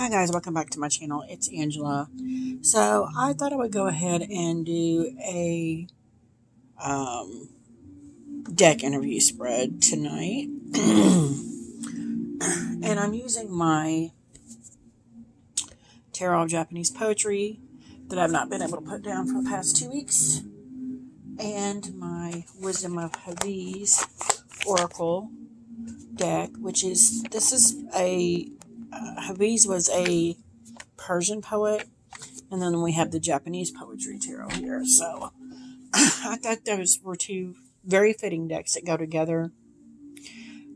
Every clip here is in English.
Hi guys, welcome back to my channel. It's Angela. So I thought I would go ahead and do a deck interview spread tonight. And I'm using my Tarot of Japanese Poetry that I've not been able to put down for the past 2 weeks, and my Wisdom of Haviz Oracle deck, which is, Haviz was a Persian poet, and then we have the Japanese poetry tarot here. So I thought those were two very fitting decks that go together.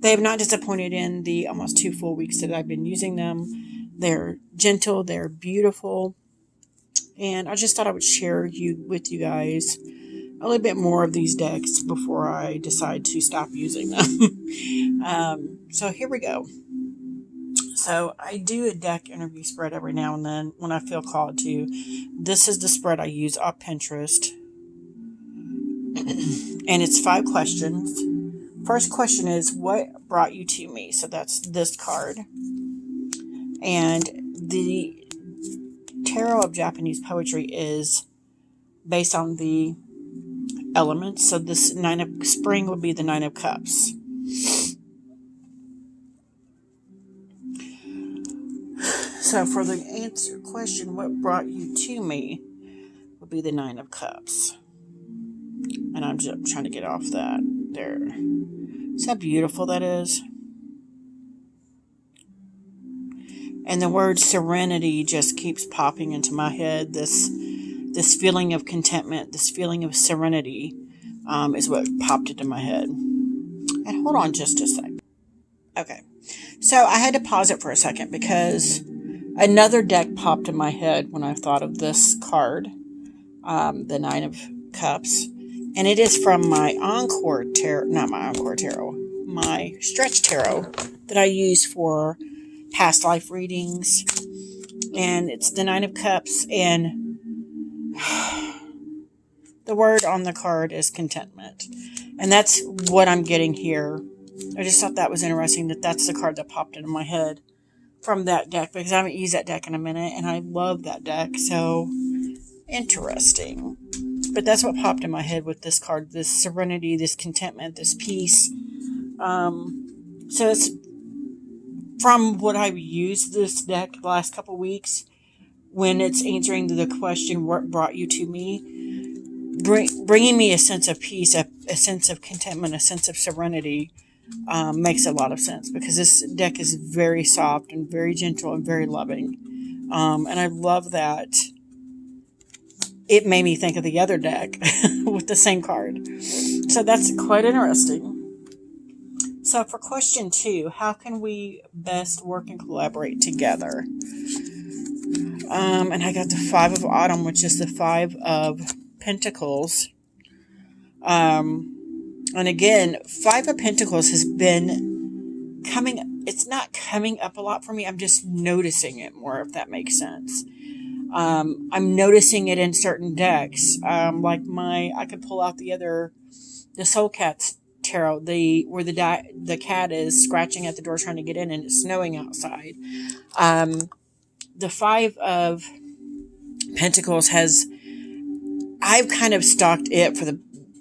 They have not disappointed in the almost 2 full weeks that I've been using them. They're gentle, they're beautiful, and I just thought I would share with you guys a little bit more of these decks before I decide to stop using them. So here we go. So I do a deck interview spread every now and then when I feel called to. This is the spread I use off Pinterest. And it's 5 questions. First question is, what brought you to me? So that's this card. And the Tarot of Japanese Poetry is based on the elements. So this spring would be the 9 of Cups. So for the answer question, what brought you to me, would be the 9 of Cups. And I'm just trying to get off that there. See how beautiful that is? And the word serenity just keeps popping into my head. This feeling of contentment, this feeling of serenity is what popped into my head. And hold on just a sec. Okay. So I had to pause it for a second because another deck popped in my head when I thought of this card, the 9 of Cups. And it is from my Encore Tarot, not my Encore Tarot, my Stretch Tarot that I use for past life readings. And it's the 9 of Cups, and the word on the card is contentment. And that's what I'm getting here. I just thought that was interesting that that's the card that popped into my head from that deck, because I haven't used that deck in a minute, and I love that deck. So interesting. But that's what popped in my head with this card, this serenity, this contentment, this peace. So it's from what I've used this deck the last couple weeks, when it's answering the question, what brought you to me, bringing me a sense of peace, a sense of contentment, a sense of serenity, makes a lot of sense, because this deck is very soft and very gentle and very loving. And I love that it made me think of the other deck with the same card. So that's quite interesting. So for question 2, how can we best work and collaborate together? And I got the 5 of Autumn, which is the 5 of Pentacles. And again, 5 of Pentacles has been it's not coming up a lot for me. I'm just noticing it more, if that makes sense. I'm noticing it in certain decks. Like I could pull out the Soul Cat's tarot, where the cat is scratching at the door trying to get in, and it's snowing outside. The 5 of Pentacles I've kind of stalked it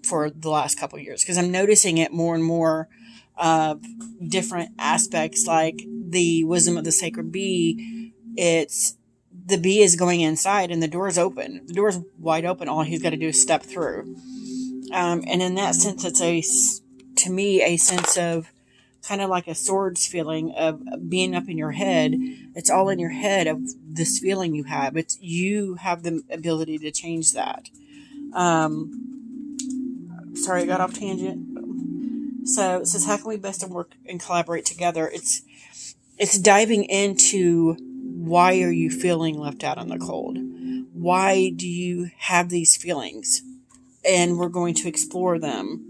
for the last couple of years, because I'm noticing it more and more of different aspects, like the Wisdom of the Sacred Bee. The bee is going inside and the door's open. The door's wide open. All he's got to do is step through. And in that sense, it's to me, a sense of kind of like a swords feeling of being up in your head. It's all in your head of this feeling you have. You have the ability to change that. Sorry, I got off tangent. So it says, how can we best work and collaborate together? It's diving into, why are you feeling left out in the cold? Why do you have these feelings? And we're going to explore them.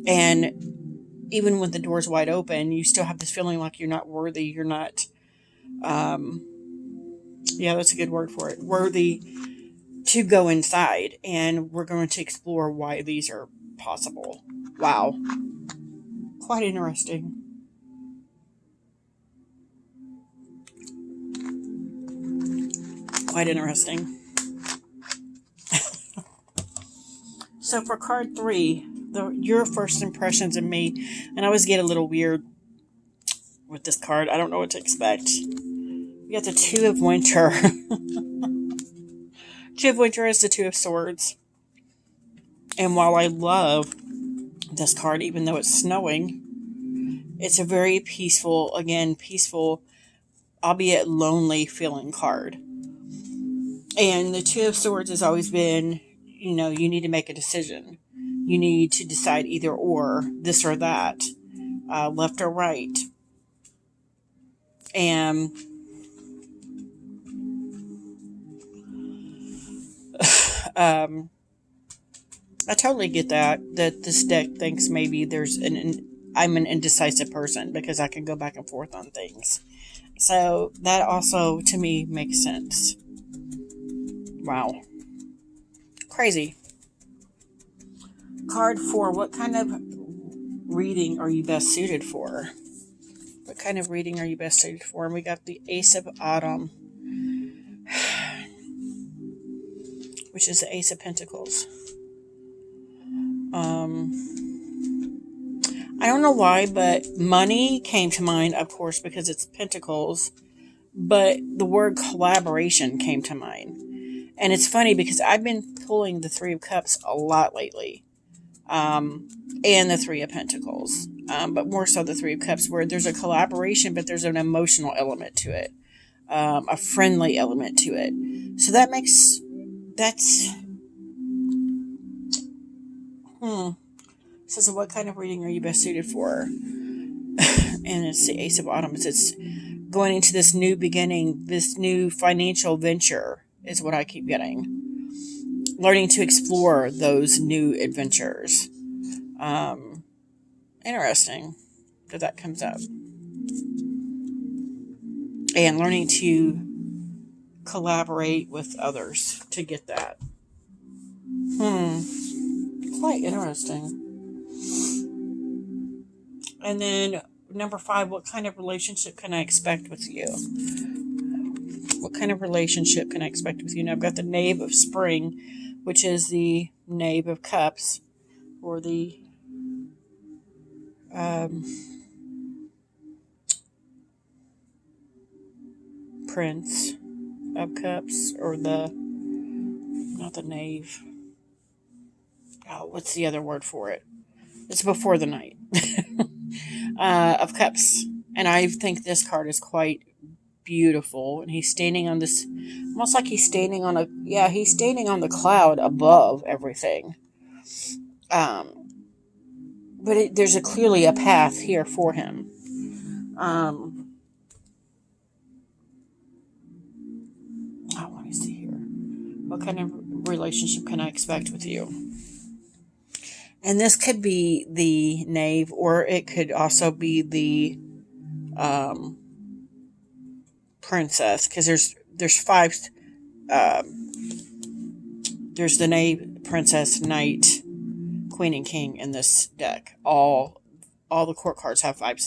And even when the door's wide open, you still have this feeling like you're not worthy. You're not, that's a good word for it, worthy to go inside. And we're going to explore why these are possible. Wow. Quite interesting. Quite interesting. So for card 3, your first impressions of me, and I always get a little weird with this card. I don't know what to expect. We got the Two of Winter. Two of Winter is the Two of Swords. And while I love this card, even though it's snowing, it's a very peaceful, albeit lonely feeling card. And the Two of Swords has always been, you need to make a decision. You need to decide either or, this or that, left or right. And I totally get that this deck thinks maybe I'm an indecisive person because I can go back and forth on things. So that also, to me, makes sense. Wow. Crazy. Card 4, what kind of reading are you best suited for? What kind of reading are you best suited for? And we got the Ace of Autumn, which is the Ace of Pentacles. I don't know why, but money came to mind, of course, because it's Pentacles, but the word collaboration came to mind. And it's funny because I've been pulling the Three of Cups a lot lately, and the Three of Pentacles, but more so the Three of Cups, where there's a collaboration, but there's an emotional element to it, a friendly element to it. So that's says, what kind of reading are you best suited for? And it's the Ace of Autumn. It's going into this new beginning, this new financial venture is what I keep getting. Learning to explore those new adventures. Interesting that comes up. And learning to collaborate with others to get that. Quite interesting. And then number 5, what kind of relationship can I expect with you? What kind of relationship can I expect with you? Now I've got the Knave of Spring, which is the Knave of Cups, or the Prince of Cups, or not the Knave. Oh, what's the other word for it? It's before the Knight. Of Cups. And I think this card is quite beautiful. And he's standing on this, almost like he's standing on he's standing on the cloud above everything. But there's clearly a path here for him. Let me see here. What kind of relationship can I expect with you? And this could be the Knave, or it could also be the Princess, because there's 5. There's the Knave, Princess, Knight, Queen, and King in this deck. All the court cards have five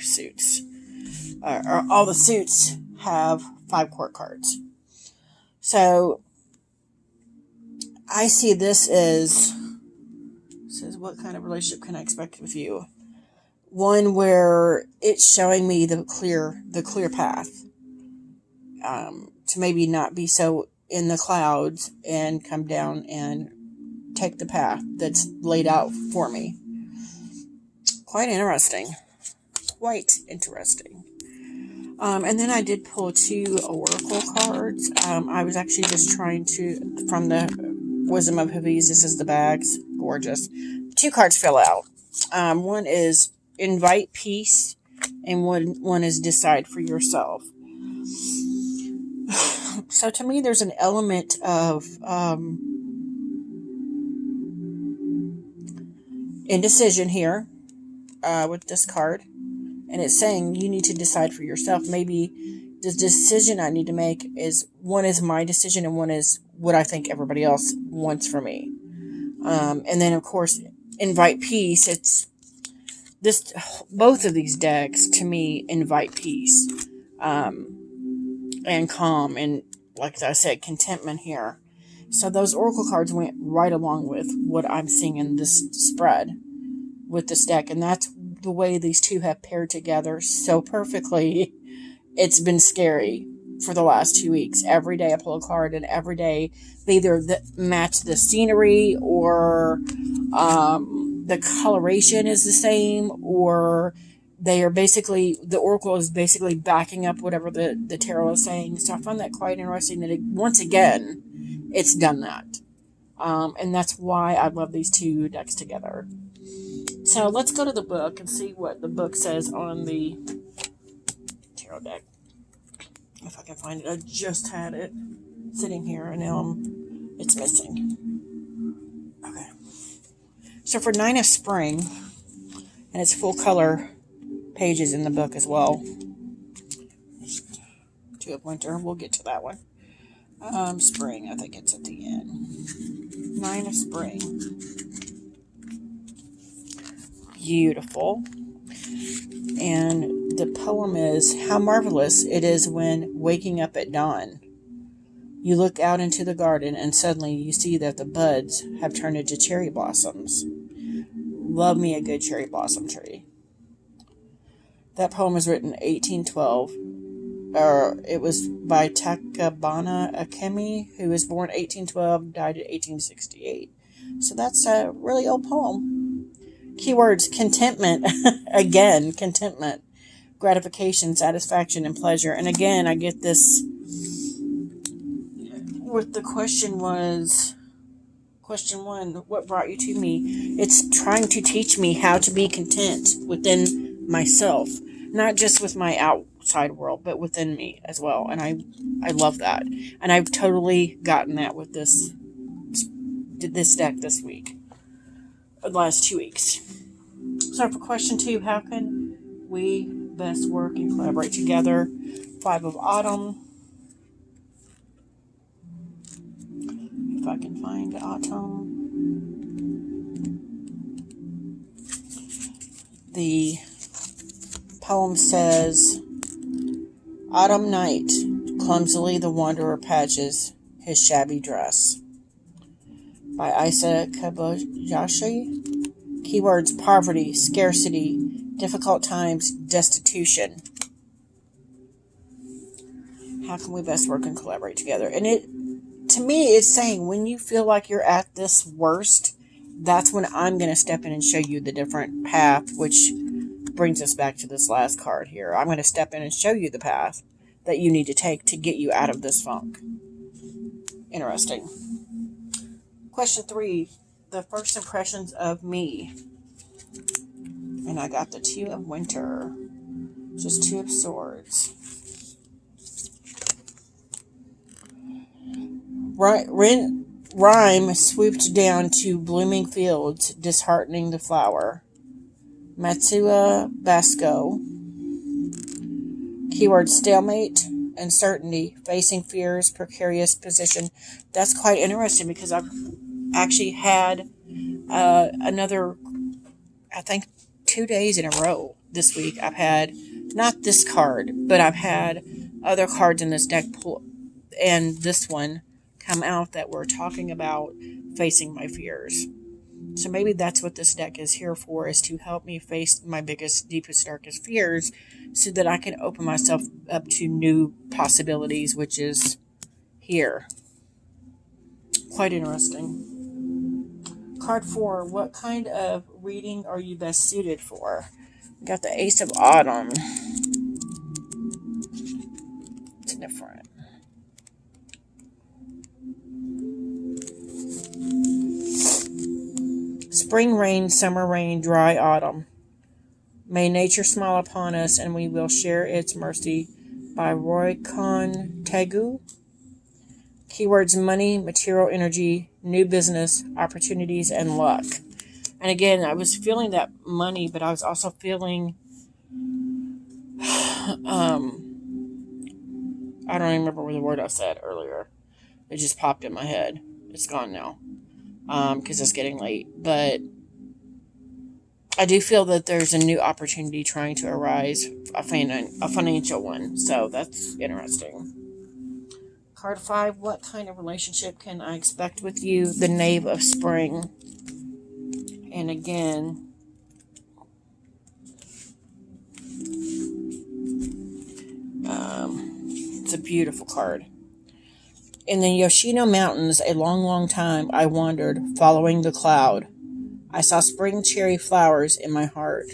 suits, or all the suits have 5 court cards. So I see this as, says, what kind of relationship can I expect with you? One where it's showing me the clear path, to maybe not be so in the clouds and come down and take the path that's laid out for me. Quite interesting. And then I did pull 2 oracle cards. I was actually just trying to, from the Wisdom of Hafiz, this is the bags. Gorgeous. 2 cards fell out. One is Invite Peace, and one is Decide for Yourself. So to me, there's an element of indecision here with this card. And it's saying you need to decide for yourself. Maybe the decision I need to make is, one is my decision and one is what I think everybody else wants for me. And then, of course, Invite Peace. It's this. Both of these decks, to me, invite peace and calm and like I said, contentment here. So those oracle cards went right along with what I'm seeing in this spread with this deck. And that's the way these two have paired together so perfectly. It's been scary for the last 2 weeks. Every day I pull a card, and every day they either match the scenery, or the coloration is the same, or they are basically, the oracle is basically backing up whatever the tarot is saying. So I find that quite interesting that once again, it's done that. And that's why I love these two decks together. So let's go to the book and see what the book says on the tarot deck. If I can find it. I just had it sitting here, and now it's missing. Okay. So for 9 of Spring, and it's full color pages in the book as well. 2 of Winter. We'll get to that one. Spring, I think it's at the end. 9 of Spring. Beautiful. And the poem is, how marvelous it is when, waking up at dawn, you look out into the garden and suddenly you see that the buds have turned into cherry blossoms. Love me a good cherry blossom tree. That poem was written 1812. It was by Takabana Akemi, who was born 1812, died in 1868. So that's a really old poem. Keywords: contentment. Again, contentment. Gratification, satisfaction, and pleasure. And again, I get this. What the question was, question 1, what brought you to me? It's trying to teach me how to be content within myself. Not just with my outside world, but within me as well. And I love that. And I've totally gotten that with this deck this week. The last 2 weeks. So for question 2, how can we best work and collaborate together? 5 of Autumn. If I can find Autumn. The poem says, Autumn night, clumsily the wanderer patches his shabby dress. By Isa Kobayashi. Keywords: poverty, scarcity, difficult times, destitution. How can we best work and collaborate together? And to me, it's saying when you feel like you're at this worst, that's when I'm going to step in and show you the different path, which brings us back to this last card here. I'm going to step in and show you the path that you need to take to get you out of this funk. Interesting. Question 3, the first impressions of me. And I got the 2 of Winter, just 2 of Swords. Rhyme swooped down to blooming fields, disheartening the flower. Matsuo Basco. Keyword: stalemate, uncertainty, facing fears, precarious position. That's quite interesting because I've actually had another, I think 2 days in a row this week. I've had, not this card, but I've had other cards in this deck pull, and this one come out that we're talking about facing my fears. So maybe that's what this deck is here for, is to help me face my biggest, deepest, darkest fears so that I can open myself up to new possibilities, which is here. Quite interesting. Card 4, what kind of reading are you best suited for? We got the Ace of Autumn. It's in the front. Spring rain, summer rain, dry autumn. May nature smile upon us and we will share its mercy, by Roy Con Tegu. Keywords: money, material energy, new business, opportunities, and luck. And again, I was feeling that money, but I was also feeling, I don't remember what the word I said earlier. It just popped in my head. It's gone now. Because it's getting late. But I do feel that there's a new opportunity trying to arise, a financial one. So that's interesting. Card 5, what kind of relationship can I expect with you? The Knave of Spring. And again, it's a beautiful card. In the Yoshino Mountains, a long, long time I wandered, following the cloud. I saw spring cherry flowers in my heart.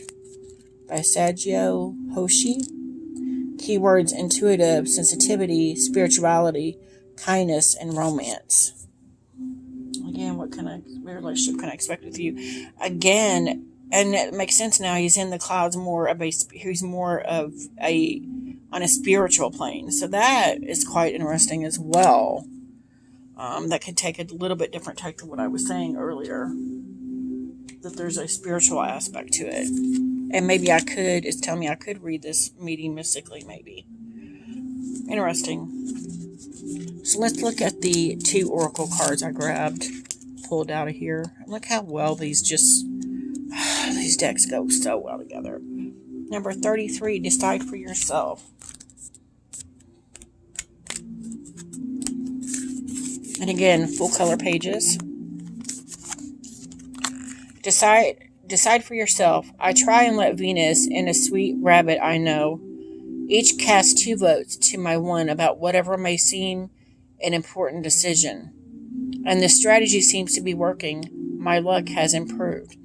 By Sagio Hoshi. Keywords: intuitive, sensitivity, spirituality, kindness, and romance. Again, what relationship can I expect with you? Again, and it makes sense now. He's in the clouds he's more of on a spiritual plane. So that is quite interesting as well. That could take a little bit different take to what I was saying earlier. That there's a spiritual aspect to it. And maybe it's telling me I could read this meeting mystically, maybe. Interesting. So let's look at the 2 oracle cards I pulled out of here. Look how well these decks go so well together. Number 33, decide for yourself. And again, full color pages. Decide for yourself. I try and let Venus and a sweet rabbit I know each cast 2 votes to my 1 about whatever may seem an important decision. And the strategy seems to be working. My luck has improved.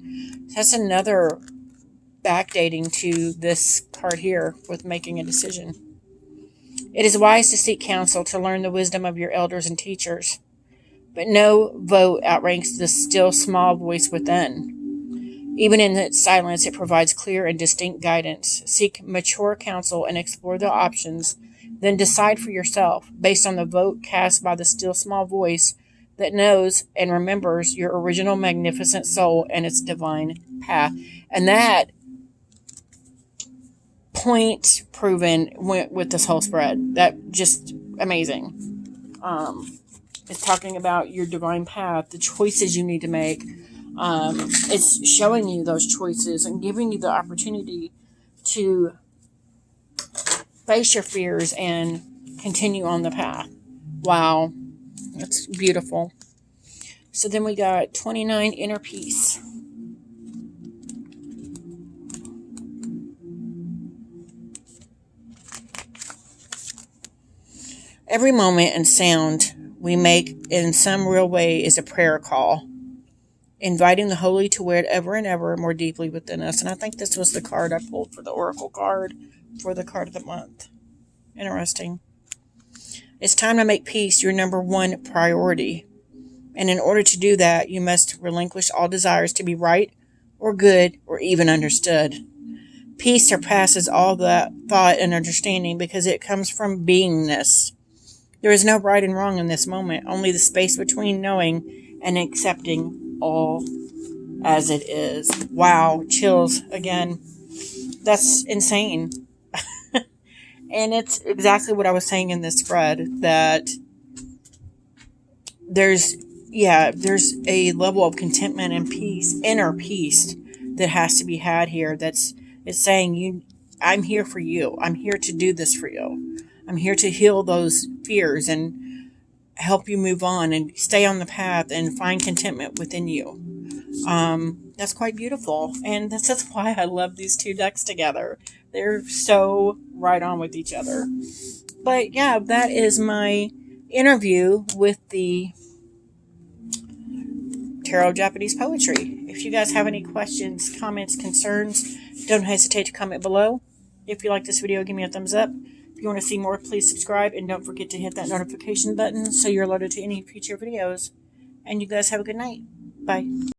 That's another backdating to this card here with making a decision. It is wise to seek counsel, to learn the wisdom of your elders and teachers. But no vote outranks the still small voice within. Even in its silence, it provides clear and distinct guidance. Seek mature counsel and explore the options. Then decide for yourself, based on the vote cast by the still small voice that knows and remembers your original magnificent soul and its divine path. And that point proven went with this whole spread. That just amazing. It's talking about your divine path, the choices you need to make. It's showing you those choices and giving you the opportunity to face your fears and continue on the path. Wow, that's beautiful. So then we got 29, inner peace. Every moment and sound we make in some real way is a prayer call, inviting the holy to wear it ever and ever more deeply within us. And I think this was the card I pulled for the oracle card for the card of the month. Interesting. It's time to make peace your number 1 priority. And in order to do that, you must relinquish all desires to be right or good or even understood. Peace surpasses all that thought and understanding because it comes from beingness. There is no right and wrong in this moment, only the space between knowing and accepting all as it is. Wow, chills again. That's insane. And it's exactly what I was saying in this spread, that there's a level of contentment and peace, inner peace, that has to be had here. It's saying, I'm here for you. I'm here to do this for you. I'm here to heal those fears and help you move on and stay on the path and find contentment within you. That's quite beautiful. And that's why I love these 2 decks together. They're so right on with each other. But yeah, that is my interview with the Tarot Japanese Poetry. If you guys have any questions, comments, concerns, don't hesitate to comment below. If you like this video, give me a thumbs up. If you want to see more, please subscribe. And don't forget to hit that notification button so you're alerted to any future videos. And you guys have a good night. Bye.